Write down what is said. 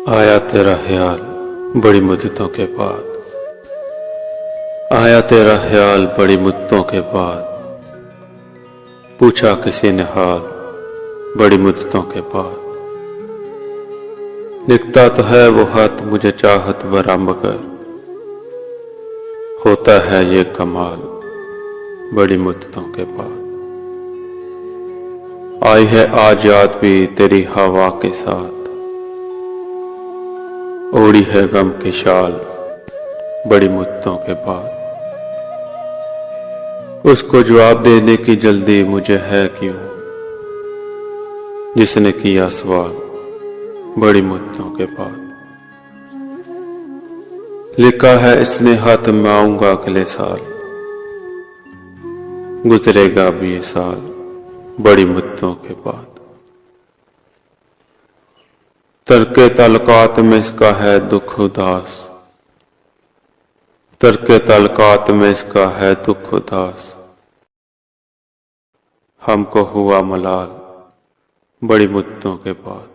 आया तेरा ख्याल बड़ी मुद्दतों के बाद, आया तेरा ख्याल बड़ी मुद्दतों के बाद, पूछा किसी ने हाल बड़ी मुद्दतों के बाद। लिखता तो है वो खत मुझे चाहत भरा, मगर होता है ये कमाल बड़ी मुद्दतों के बाद। आई है आज याद भी तेरी हवा के साथ, ओढ़ी है गम की शाल बड़ी मुद्दतों के बाद। उसको जवाब देने की जल्दी मुझे है क्यों, जिसने किया सवाल बड़ी मुद्दतों के बाद। लिखा है इसने हाथ में आऊंगा अगले साल, गुजरेगा भी ये साल बड़ी मुद्दतों के बाद। तर्के ताल्लुकात में इसका है दुख उदास, तर्के ताल्लुकात में इसका है दुख उदास। हमको हुआ मलाल बड़ी मुद्दतों के बाद।